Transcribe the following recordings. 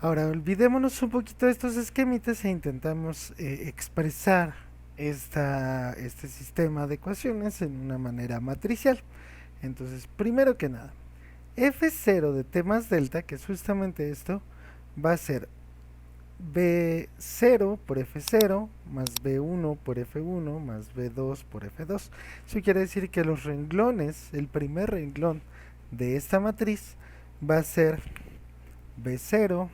Ahora olvidémonos un poquito de estos esquemitas e intentamos expresar este sistema de ecuaciones en una manera matricial. Entonces, primero que nada, f0 de t más delta, que es justamente esto, va a ser b0 por f0 más b1 por f1 más b2 por f2. Eso quiere decir que los renglones, el primer renglón de esta matriz va a ser b0,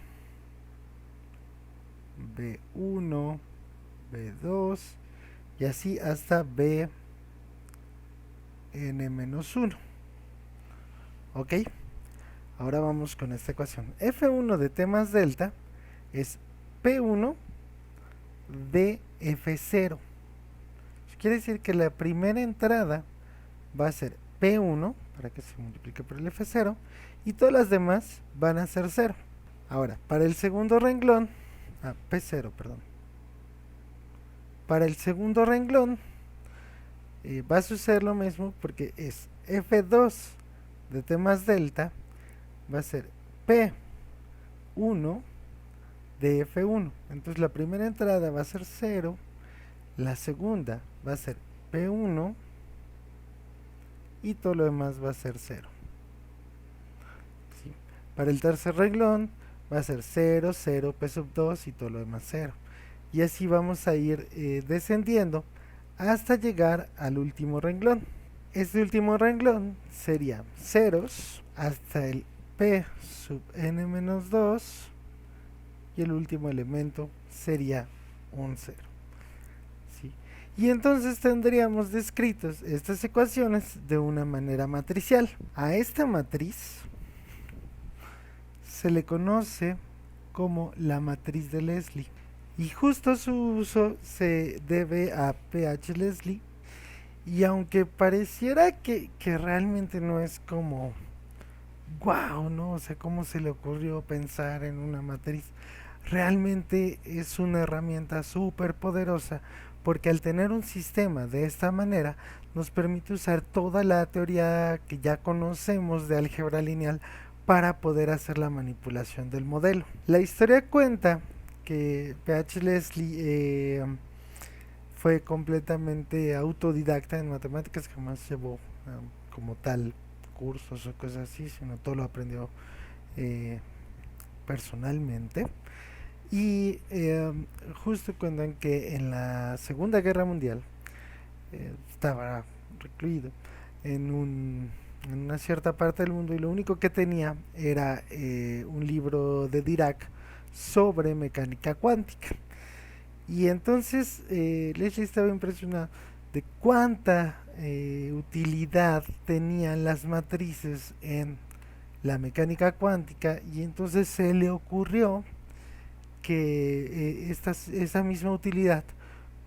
b1, b2 y así hasta bn-1. ¿Ok? Ahora vamos con esta ecuación. f1 de t más delta es p1 de f0. Quiere decir que la primera entrada va a ser p1 para que se multiplique por el f0 y todas las demás van a ser 0. Ahora, para el segundo renglón, p0, perdón. Para el segundo renglón va a suceder lo mismo porque es f2 de t más delta va a ser p1 de f1. Entonces la primera entrada va a ser 0, la segunda va a ser p1 y todo lo demás va a ser 0. ¿Sí? Para el tercer renglón va a ser 0, 0, p sub 2 y todo lo demás 0. Y así vamos a ir descendiendo hasta llegar al último renglón. Este último renglón sería ceros hasta el p sub n-2 y el último elemento sería un 0. ¿Sí? Y entonces tendríamos descritos estas ecuaciones de una manera matricial. A esta matriz se le conoce como la matriz de Leslie. Y justo su uso se debe a PH Leslie. Y aunque pareciera que realmente no es como wow, ¿no? O sea, ¿cómo se le ocurrió pensar en una matriz? Realmente es una herramienta súper poderosa porque al tener un sistema de esta manera nos permite usar toda la teoría que ya conocemos de álgebra lineal para poder hacer la manipulación del modelo. La historia cuenta que PH Leslie fue completamente autodidacta en matemáticas, jamás llevó como tal cursos o cosas así, sino todo lo aprendió eh, personalmente. Y justo cuando en que en la Segunda Guerra Mundial estaba recluido en una cierta parte del mundo y lo único que tenía era un libro de Dirac sobre mecánica cuántica. Y entonces Leslie estaba impresionado de cuánta utilidad tenían las matrices en la mecánica cuántica y entonces se le ocurrió que esa misma utilidad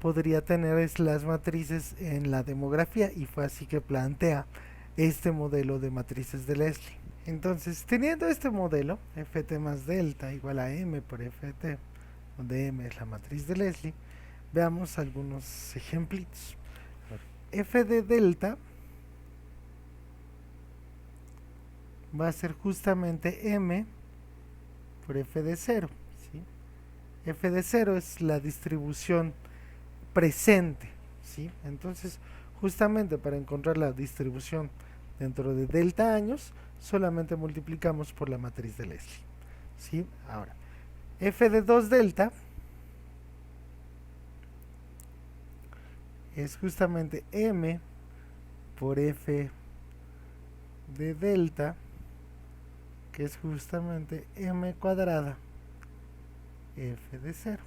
podría tener las matrices en la demografía y fue así que plantea este modelo de matrices de Leslie. Entonces, teniendo este modelo, ft más delta igual a m por ft, donde m es la matriz de Leslie, veamos algunos ejemplitos. F de delta va a ser justamente m por f de 0. ¿Sí? F de 0 es la distribución presente. ¿Sí? Entonces, justamente para encontrar la distribución dentro de delta años, solamente multiplicamos por la matriz de Leslie. ¿Sí? Ahora, f de 2 delta es justamente m por f de delta, que es justamente m cuadrada f de 0.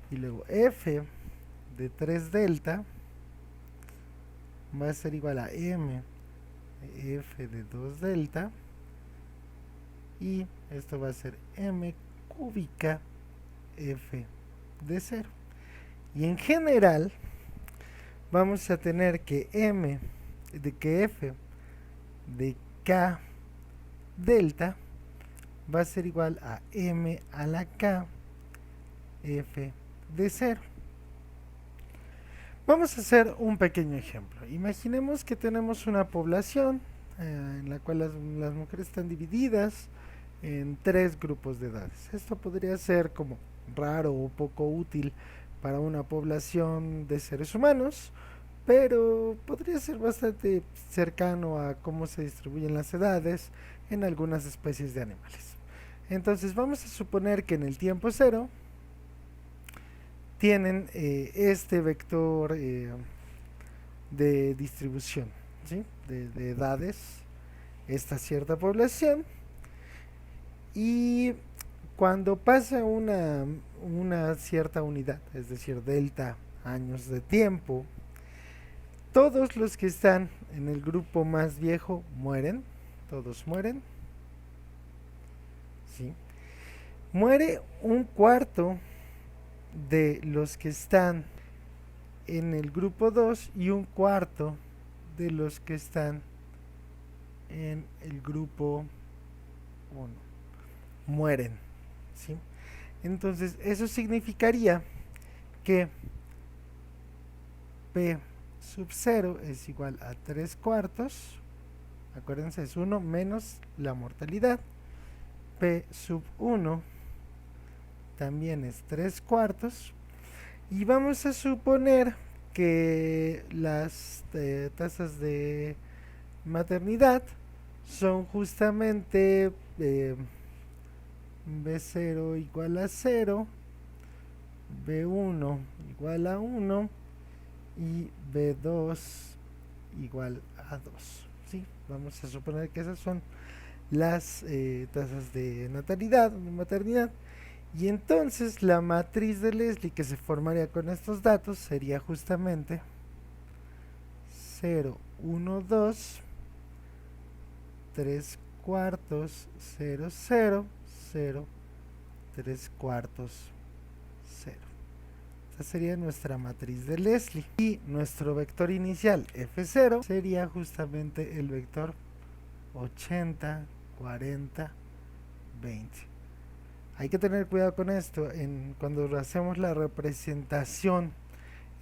¿Sí? Y luego f de 3 delta va a ser igual a m de f de 2 delta y esto va a ser m cúbica f de 0. Y en general vamos a tener que m de que f de k delta va a ser igual a m a la k f de 0. Vamos a hacer un pequeño ejemplo. Imaginemos que tenemos una población en la cual las mujeres están divididas en 3 grupos de edades. Esto podría ser como raro o poco útil para una población de seres humanos, pero podría ser bastante cercano a cómo se distribuyen las edades en algunas especies de animales. Entonces vamos a suponer que en el tiempo cero tienen este vector de distribución, ¿sí? De edades, esta cierta población, y cuando pasa una cierta unidad, es decir, delta años de tiempo, todos los que están en el grupo más viejo mueren, todos mueren, ¿sí? Muere un cuarto de los que están en el grupo 2 y un cuarto de los que están en el grupo 1. Mueren, ¿sí? Entonces eso significaría que P sub 0 es igual a 3 cuartos, acuérdense, es 1 menos la mortalidad. P sub 1 también es 3 cuartos. Y vamos a suponer que las tasas de maternidad son justamente B0 igual a 0, B1 igual a 1 y B2 igual a 2. ¿Sí? Vamos a suponer que esas son las tasas de natalidad, de maternidad. Y entonces la matriz de Leslie que se formaría con estos datos sería justamente 0, 1, 2, 3 cuartos, 0, 0, 0, 3 cuartos, 0. Esta sería nuestra matriz de Leslie. Y nuestro vector inicial F0 sería justamente el vector 80, 40, 20. Hay que tener cuidado con esto cuando hacemos la representación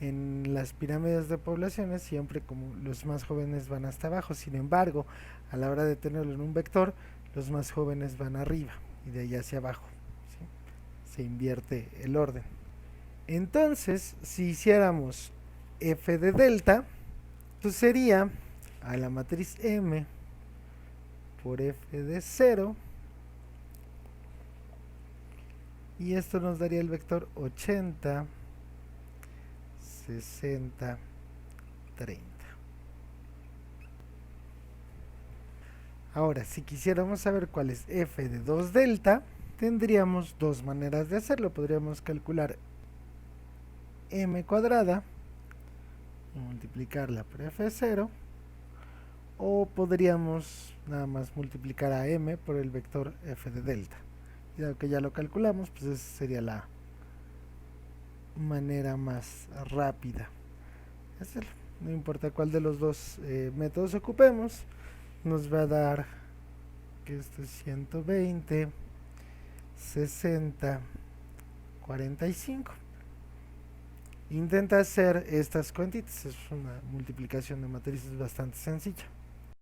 en las pirámides de poblaciones, siempre como los más jóvenes van hasta abajo. Sin embargo, a la hora de tenerlo en un vector, los más jóvenes van arriba y de ahí hacia abajo, ¿sí? Se invierte el orden. Entonces, si hiciéramos f de delta, entonces sería a la matriz M por f de 0, y esto nos daría el vector 80, 60, 30. Ahora, si quisiéramos saber cuál es f de 2 delta, tendríamos dos maneras de hacerlo. Podríamos calcular m cuadrada y multiplicarla por f0, o podríamos nada más multiplicar a m por el vector f de delta. Y dado que ya lo calculamos, pues esa sería la manera más rápida de hacerlo. No importa cuál de los dos métodos ocupemos, nos va a dar que esto es 120, 60, 45. Intenta hacer estas cuentitas, es una multiplicación de matrices bastante sencilla.